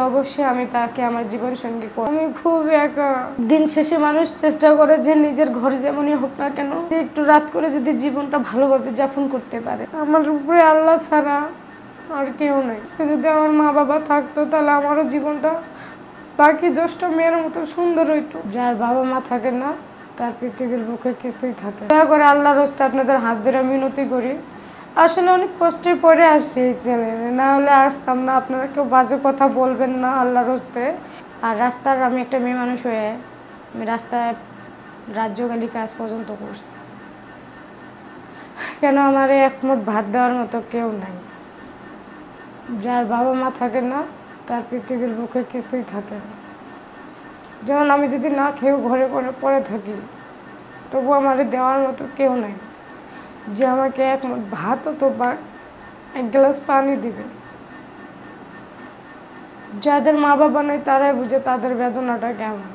অবশ্যই আমি তাকে আমার জীবন সঙ্গী করব। আমি খুব একা। দিন শেষে মানুষ চেষ্টা করে যে নিজের ঘর যেমনই হোক না কেন যে একটু রাত করে যদি জীবনটা ভালোভাবে যাপন করতে পারে। আমার উপরে আল্লাহ ছাড়া আর কেউ নাই। আজকে যদি আমার মা বাবা থাকতো তাহলে আমারও জীবনটা বাকি 10টা মেয়ের মতো সুন্দর হইতো। যার বাবা মা থাকে না তার পৃথিবীর বুকে কিছুই থাকে। দয়া করে আল্লাহর রাস্তায় আপনাদের হাত ধরে মিনতি করি। আসলে অনেক কষ্টে পড়ে আসছি এই চ্যানেলে, না হলে আসতাম না। আপনারা কেউ বাজে কথা বলবেন না আল্লাহর রাস্তায়। আর রাস্তার আমি একটা মেয়ে মানুষ হয়ে আমি রাস্তায় রাজ্যগালি কাজ পর্যন্ত করছি। কেন আমার একমুঠ ভাত দেওয়ার মতো কেউ নাই। যার বাবা মা থাকে না তার পৃথিবীর বুকে কিছুই থাকে না। যেমন আমি যদি না খেয়েও ঘরে ঘরে পড়ে থাকি তবু আমার দেওয়ার মতো কেউ নাই যে আমাকে এক মুঠ ভাত অথবা এক গ্লাস পানি দিবে। যাদের মা বাবা নেই তারাই বুঝে তাদের বেদনাটা কেমন।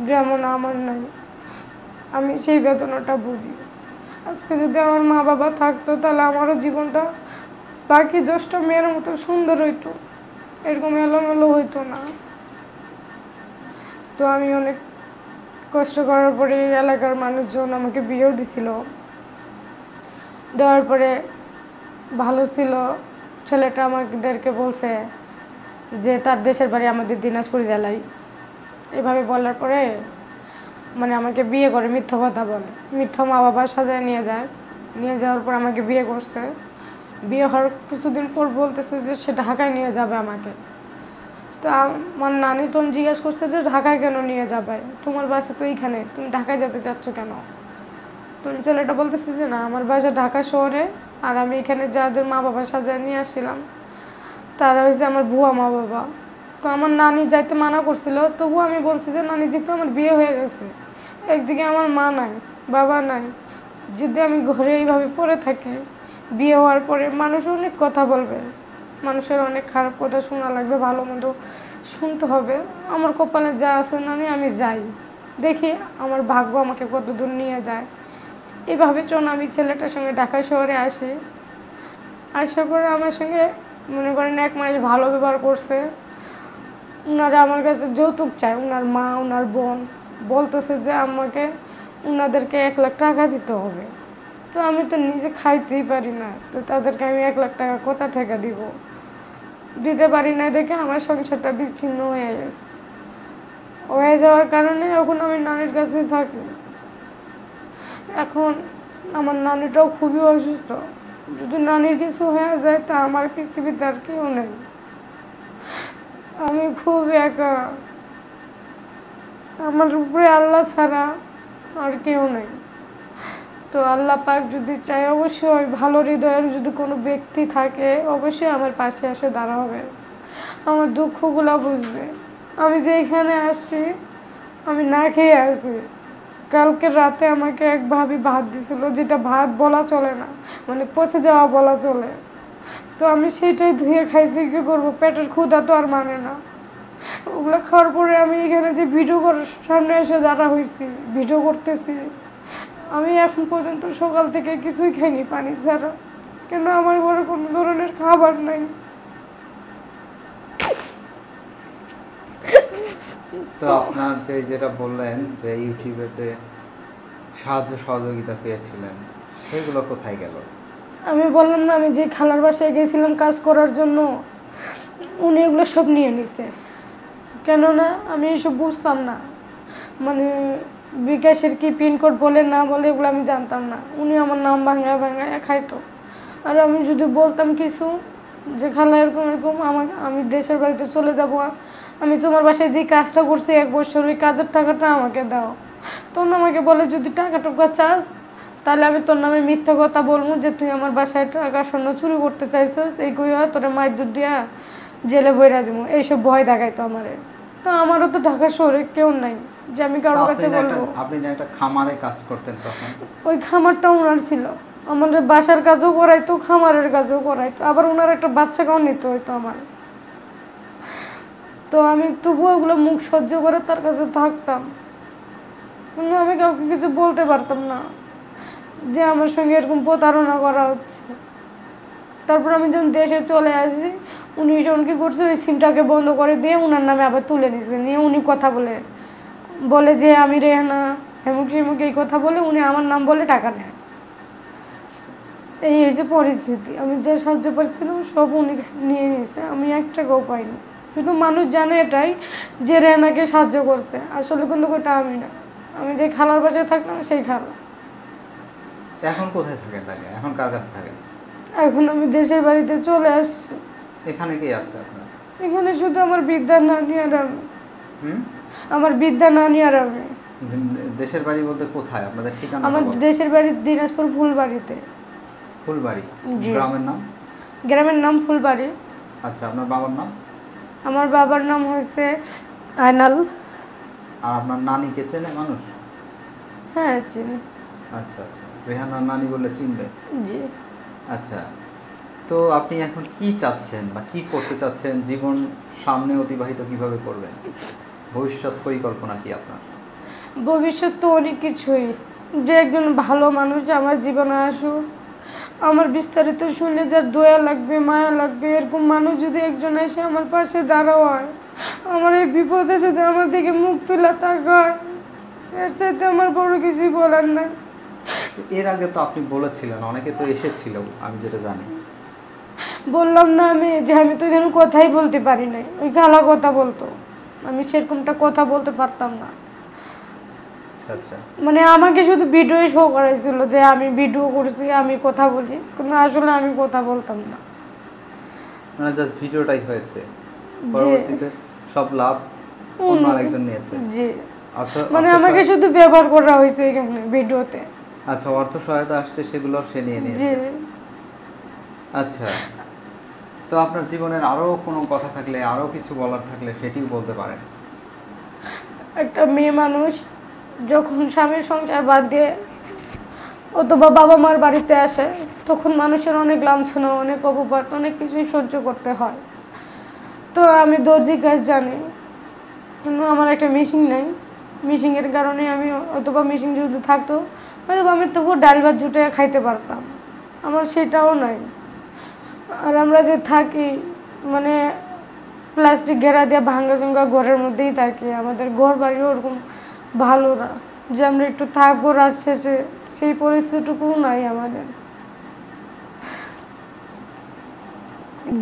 যেমন আমার নাই, আমি সেই বেদনাটা বুঝি। আজকে যদি আমার মা বাবা থাকতো তাহলে আমারও জীবনটা বাকি 10টা মেয়ের মতো সুন্দর হইতো, এরকম এলোমেলো হইতো না। তো আমি অনেক কষ্ট করার পরে এলাকার মানুষজন আমাকে বিয়েও দিছিল। দেওয়ার পরে ভালো ছিল। ছেলেটা আমাদেরকে বলছে যে তার দেশের বাড়ি আমাদের দিনাজপুর জেলায়। এভাবে বলার পরে মানে আমাকে বিয়ে করে মিথ্যা কথা বলে, মিথ্যা মা বাবা সাজায় নিয়ে যায়। নিয়ে যাওয়ার পর আমাকে বিয়ে করছে। বিয়ে হওয়ার কিছুদিন পর বলতেছে যে সে ঢাকায় নিয়ে যাবে আমাকে। তো আমার নানি তো জিজ্ঞাসা করছে যে ঢাকায় কেন নিয়ে যাবে, তোমার বাসা তো এইখানে, তুমি ঢাকায় যেতে চাচ্ছ কেন? তো ছেলেটা বলতেছে যে না, আমার বাসা ঢাকা শহরে, আর আমি এখানে যাদের মা বাবা সাজায় নিয়ে আসছিলাম তারা হচ্ছে আমার ভুয়া মা বাবা। তো আমার নানি যাইতে মানা করছিল, তবুও আমি বলছি যে নানি যেহেতু আমার বিয়ে হয়ে গেছে, একদিকে আমার মা নাই বাবা নাই, যদি আমি ঘরে এইভাবে পড়ে থাকি বিয়ে হওয়ার পরে মানুষ অনেক কথা বলবে, মানুষের অনেক খারাপ কথা শোনা লাগবে, ভালো মন্দ শুনতে হবে। আমার কপালে যা আছে নানি আমি যাই, দেখি আমার ভাগ্য আমাকে কত দূর নিয়ে যায়। এইভাবে চল আমি ছেলেটার সঙ্গে ঢাকা শহরে আসি। আসার পরে আমার সঙ্গে মনে করেন 1 মাস ভালো ব্যবহার করছে। ওনারা আমার কাছে যৌতুক চায়, ওনার মা ওনার বোন বলতেছে যে আমাকে ওনাদেরকে 1 লাখ টাকা দিতে হবে। তো আমি তো নিজে খাইতেই পারি না, তো তাদেরকে আমি 1 লাখ টাকা কোথা থেকে দিব? দিতে পারি না দেখে আমার সংসারটা বিচ্ছিন্ন হয়ে গেছে। হয়ে যাওয়ার কারণে এখন আমি নানির কাছে থাকি। এখন আমার নানিটাও খুবই অসুস্থ, যদি নানির কিছু হয়ে যায় তা আমার পৃথিবীতে আর কেউ নেই। আমি খুব একা, আমার উপরে আল্লাহ ছাড়া আর কেউ নেই। তো আল্লাহ পাক যদি চাই অবশ্যই ভালো হৃদয়ের যদি কোনো ব্যক্তি থাকে অবশ্যই আমার পাশে এসে দাঁড়াবে, আমার দুঃখগুলো বুঝবে। আমি যে এখানে আসছি আমি না খেয়ে আসি। কালকে রাতে আমাকে এক ভাবি ভাত দিছিল, যেটা ভাত বলা চলে না, মানে পচে যাওয়া বলা চলে। তো আমি সেটাই ধুয়ে খাইছি, কী করবো, পেটের ক্ষুধা তো আর মানে না। ওগুলো খাওয়ার পরে আমি এখানে যে ভিডিও করার সামনে এসে দাঁড়া হয়েছি, ভিডিও করতেছি। আমি এখন পর্যন্ত সকাল থেকে কিছুই খাইনি পানি ছাড়া, কেন আমার ঘরে কোনো ধরনের খাবার নাই। তো আপনার যেটা বললেন যে ইউটিউবেতে সাহায্য সহযোগিতা পেয়েছিলেন, সেগুলো কোথায় গেল? আমি বললাম না, আমি যে খালার বাসায় গেছিলাম কাজ করার জন্য, উনি এগুলো সব নিয়ে নিছে। কেননা আমি এসব বুঝতাম না, মানে বিকাশের কি পিনকোড বলে না বলে এগুলো আমি জানতাম না। উনি আমার নাম ভাঙা ভাঙায় খাইতো। আর আমি যদি বলতাম কিছু যে খালা এরকম এরকম আমি দেশের বাড়িতে চলে যাব, আমি তোমার বাসায় যে কাজটা করছি 1 বছর, ওই কাজের টাকাটা আমাকে দাও। তখন আমাকে বলে যদি টাকা টুকা চাস তাহলে আমি তোর নামে মিথ্যা কথা বলবো যে তুই আমার বাসায় টাকা স্বর্ণ চুরি করতে চাইছিস, এই কইয়া তোর মায়ের দুধ দিয়া জেলে বইরা দিব, এইসব ভয় দেখাইতো আমারে। তো আমারও তো ঢাকা শহরে কেউ নাই যে আমি কারোর কাছে বলবো। আপনি একটা খামারে কাজ করতেন তখন? ওই খামারটা ওনার ছিল, আমাদের বাসার কাজও করাইতো, খামারের কাজও করাইতো, আবার ওনার একটা বাচ্চাকেও নিতে হইতো আমার। তো আমি তবুও ওগুলো মুখ সহ্য করে তার কাছে থাকতাম, কিন্তু আমি কাউকে কিছু বলতে পারতাম না যে আমার সঙ্গে এরকম প্রতারণা করা হচ্ছে। তারপর আমি যখন দেশে চলে আসি উনি কি করছে, ওই সিমটাকে বন্ধ করে দিয়ে উনার নামে আবার তুলে নিছে, নিয়ে উনি কথা বলে বলে যে আমি রেহানা হেমুক শিমুক এই কথা বলে উনি আমার নাম বলে টাকা নেয়। এই হয়েছে পরিস্থিতি। আমি যা সাহায্য পাচ্ছিলাম সব উনি নিয়ে নিয়েছে, আমি একটা টাকাও পাইনি। শুধু মানুষ জানে এটাই যে রেহানাকে সাহায্য করছে, আসলে কিন্তু ওটা আমি না। আমি যে খালার বাসায় থাকতাম সেই খালা। এখন কোথায় থাকেন তাকে? এখন কার কাছে থাকেন? এখন আমি দেশের বাড়িতে চলে আসছি। এখানে কে আছে আপনার? এখানে শুধু আমার বিদ্যা নানি আর আমি। হুম? আমার বিদ্যা নানি আর আমি। দেশের বাড়ি বলতে কোথায় আপনাদের ঠিকানা? আমার দেশের বাড়ি দিনাজপুর ফুলবাড়িতে। ফুলবাড়ি জি। গ্রামের নাম? গ্রামের নাম ফুলবাড়ি। আচ্ছা, আপনার বাবার নাম? আমার বাবার নাম হচ্ছে আয়নাল। আর আপনার নানিকে চেনে মানুষ? হ্যাঁ চিনি। আচ্ছা আচ্ছা, রেহানার নানি বললে চিনবে? জি। আচ্ছা, তো আপনি এখন কি চাচ্ছেন বা কি করতে চাচ্ছেন? জীবন সামনে অতিবাহিত কিভাবে করবেন? ভবিষ্যৎ পরিকল্পনা কি আপনার? ভবিষ্যৎ তো অনেক কিছুই, যে একজন ভালো মানুষ আমার জীবনে আসুক, আমার বিস্তারিত শুনে যার দয়া লাগবে মায়া লাগবে এরকম মানুষ যদি একজন এসে আমার পাশে দাঁড়াও হয়, আমার এই বিপদে যদি আমার দিকে মুখ তুলে তাকায়, এর চাইতে আমার বড় কিছুই বলার নাই। তো এর আগে তো আপনি বলেছিলেন, অনেকে তো এসেছিল আমি যেটা জানি। বললাম না আমি যে আমি তো এখানে কথাই বলতে পারি নাই, ওই গালা কথা বলতো, আমি সেরকমটা কথা বলতে পারতাম না। আচ্ছা আচ্ছা, মানে আমাকে শুধু ভিডিও শো করাইছিল যে আমি ভিডিও করছি আমি কথা বলি, কিন্তু আসলে আমি কথা বলতাম না। মানে জাস্ট ভিডিওটাই হয়েছে, পরবর্তীতে সব লাভ অন্য আরেকজন নিয়েছে। জি, অর্থ মানে আমাকে শুধু ব্যবহার করা হয়েছে এখানে ভিডিওতে। আচ্ছা, অর্থ সহায়তা আসছে সেগুলো সে নিয়ে নিয়েছে। জি। আচ্ছা, তো আপনার জীবনের আরো কোনো কথা থাকলে, আরো কিছু বলার থাকলে সেটিও বলতে পারেন। একটা মেয়ে মানুষ যখন স্বামীর সংসার বাদ দিয়ে অথবা বাবা মার বাড়িতে আসে, তখন মানুষের অনেক লাঞ্ছনা, অনেক অপবাদ, অনেক কিছুই সহ্য করতে হয়। তো আমি দর্জি কাজ জানি, কিন্তু আমার একটা মেশিন নাই। মেশিনের কারণে আমি, অথবা মেশিন যদি থাকতো হয়তো আমি তবুও ডাল ভাত জুটে খাইতে পারতাম, আমার সেটাও নাই। আর আমরা যে থাকি মানে প্লাস্টিক ঘেরা দিয়ে ভাঙ্গা চুঙ্গা ঘরের মধ্যেই থাকি, আমাদের ঘর বাড়িও ওরকম ভালো না যে আমরা একটু থাকবো রাত শেষে, সেই পরিস্থিতিটুকুও নাই আমাদের।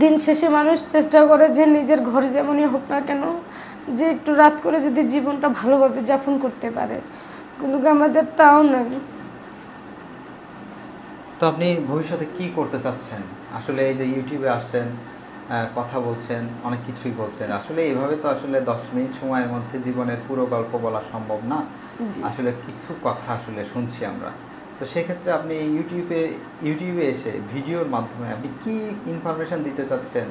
দিন শেষে মানুষ চেষ্টা করে যে নিজের ঘর যেমনই হোক না কেন, যে একটু রাত করে যদি জীবনটা ভালোভাবে যাপন করতে পারে, কিন্তু আমাদের তাও নাই। তো আপনি ভবিষ্যতে কি করতে চাচ্ছেন? আসলে এই যে ইউটিউবে আসছেন, কথা বলছেন, অনেক কিছুই বলছেন, আসলে এইভাবে তো আসলে 10 মিনিট সময়ের মধ্যে জীবনের পুরো গল্প বলা সম্ভব না। আসলে কিছু কথা আসলে শুনছি আমরা। তো সেক্ষেত্রে আপনি ইউটিউবে এসে ভিডিওর মাধ্যমে আপনি কি ইনফরমেশন দিতে চাচ্ছেন,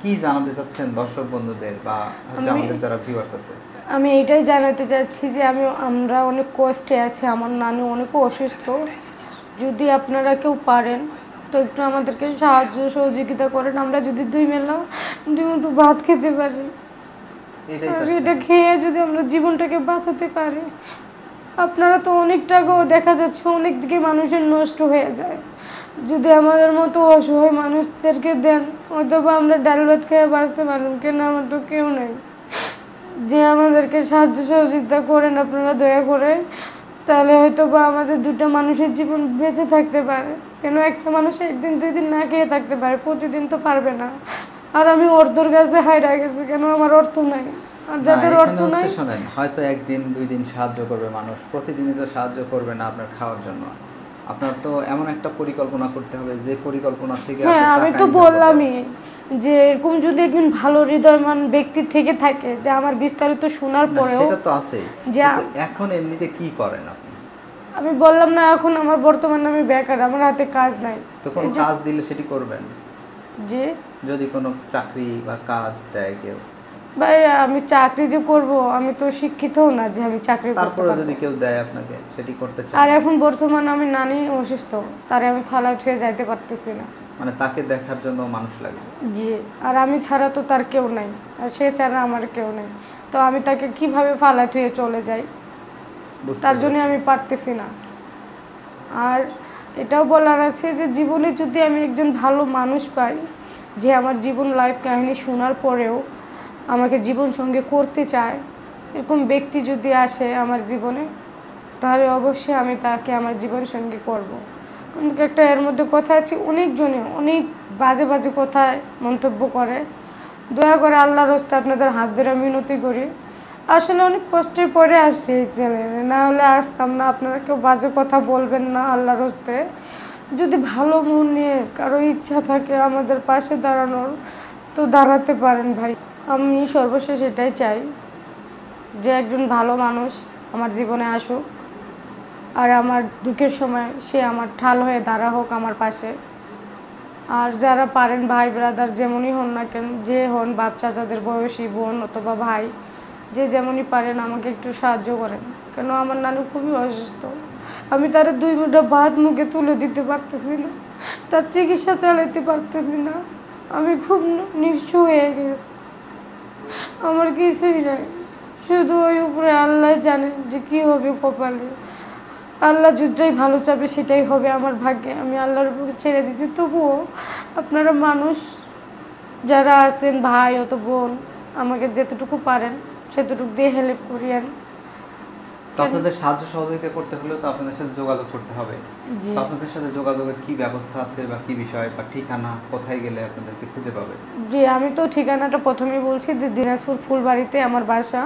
কি জানাতে চাচ্ছেন দর্শক বন্ধুদের বা হচ্ছে আমাদের যারা ভিউয়ার্স আছে? আমি এইটাই জানাতে চাচ্ছি যে আমরা অনেক কষ্টে আছি, আমার নানু অনেক অসুস্থ। যদি আপনারা কেউ পারেন তো একটু আমাদেরকে সাহায্য সহযোগিতা করেন, আমরা যদি দুই মুঠো ভাত খেতে পারি, আর এটা খেয়ে যদি আমরা জীবনটাকে বাঁচাতে পারি। আপনারা তো অনেক টাকাও দেখা যাচ্ছে অনেক দিকে মানুষের নষ্ট হয়ে যায়, যদি আমাদের মতো অসহায় মানুষদেরকে দেন অথবা আমরা ডাল ভাত খেয়ে বাঁচতে পারলাম, কেন আমার তো কেউ নেই যে আমাদেরকে সাহায্য সহযোগিতা করেন আপনারা দয়া করে, তাহলে হয়তো বা আমাদের দুটো মানুষের জীবন বেঁচে থাকতে পারে। কেন একটা মানুষ একদিন দুই দিন না খেয়ে থাকতে পারে, প্রতিদিন তো পারবে না। আর আমি অর্থর কাছে হাইরা গেছি, কেন আমার অর্থ নাই। আর যাদের অর্থ নাই, শোনেন, হয়তো একদিন দুই দিন সাহায্য করবে মানুষ, প্রতিদিনই তো সাহায্য করবে না আপনার খাওয়ার জন্য। আপনার তো এমন একটা পরিকল্পনা করতে হবে যে পরিকল্পনা থেকে হ্যাঁ আমি তো বললামই যে এরকম যদি একজন ভালো হৃদয়মান ব্যক্তি থেকে থাকে, যে আমার বিস্তারিত শোনার পরেও সেটা তো আছেই, কিন্তু এখন এমনিতে কি করেন আপনি? আমি বললাম না, এখন আমার বর্তমানে আমি বেকার, আমার হাতে কাজ নাই। তো কোনো কাজ দিলে সেটি করবেন? যে যদি কোনো চাকরি বা কাজ দেয় কেউ? ভাই আমি চাকরি যে করব, আমি তো শিক্ষিতও না যে আমি চাকরি করতে পারবো। তারপরে যদি কেউ দেয় আপনাকে, সেটি করতে চান? আর এখন বর্তমানে আমি নানি অসুস্থ, তারে আমি ফালা উঠে যাইতে পারতেছি না। মানে তাকে দেখার জন্য মানুষ লাগে? জি, আর আমি ছাড়া তো তার কেউ নাই, আর সে ছাড়া আমার কেউ নেই। তো আমি তাকে কিভাবে ফালা উঠে চলে যাই, তার জন্য আমি পারতেছি না। আর এটাও বলার আছে যে জীবনে যদি আমি একজন ভালো মানুষ পাই, যে আমার জীবন লাইফ কাহিনী শোনার পরেও আমাকে জীবন সঙ্গে করতে চায়, এরকম ব্যক্তি যদি আসে আমার জীবনে, তাহলে অবশ্যই আমি তাকে আমার জীবন সঙ্গী করব। কিন্তু একটা এর মধ্যে কথা আছে, অনেকজনে অনেক বাজে বাজে কথায় মন্তব্য করে। দয়া করে আল্লাহর রাস্তে আপনাদের হাত ধরে মিনতি করি, আসলে অনেক কষ্টে পড়ে আসছি এই চ্যানেলে, না হলে আসতাম না। আপনারা কেউ বাজে কথা বলবেন না আল্লাহর রাস্তে। যদি ভালো মন নিয়ে কারো ইচ্ছা থাকে আমাদের পাশে দাঁড়ানোর, তো দাঁড়াতে পারেন ভাই। আমি সর্বশেষ এটাই চাই যে একজন ভালো মানুষ আমার জীবনে আসুক, আর আমার দুঃখের সময় সে আমার ঢাল হয়ে দাঁড়া হোক আমার পাশে। আর যারা পারেন ভাই ব্রাদার যেমনই হন না কেন, যে হন বাপ চাচাদের বয়সী বোন অথবা ভাই, যে যেমনই পারেন আমাকে একটু সাহায্য করেন। কেন আমার নানু খুবই অসুস্থ, আমি তার 2 মুঠো ভাত মুখে তুলে দিতে পারতেছি না, তার চিকিৎসা চালাইতে পারতেছি না। আমি খুব নিঃস্ব হয়ে গেছি, আমার কিছুই নাই, শুধু ওই উপরে আল্লাহ জানেন যে কী হবে কপালে। আল্লাহ যেটাই ভালো চাবে সেটাই হবে আমার ভাগ্যে, আমি আল্লাহর উপরে ছেড়ে দিছি। তবুও আপনারা মানুষ যারা আছেন, ভাই অত বোন, আমাকে যেতটুকু পারেন সেতটুকু দিয়ে হেল্প করিয়েন। তো আপনাদের সাহায্য সহযোগিতা করতে হলে তো আপনাদের সাথে যোগাযোগ করতে হবে। তো আপনাদের সাথে যোগাযোগের কি ব্যবস্থা আছে বা কি বিষয় বা ঠিকানা, কোথায় গেলে আপনাদেরকে খুঁজে পাবে? জি, আমি তো ঠিকানাটা প্রথমেই বলছি যে দিনাজপুর ফুলবাড়িতে আমার বাসা।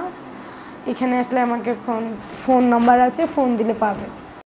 এখানে আসলে আমাকে ফোন নাম্বার আছে, ফোন দিলে পাবে।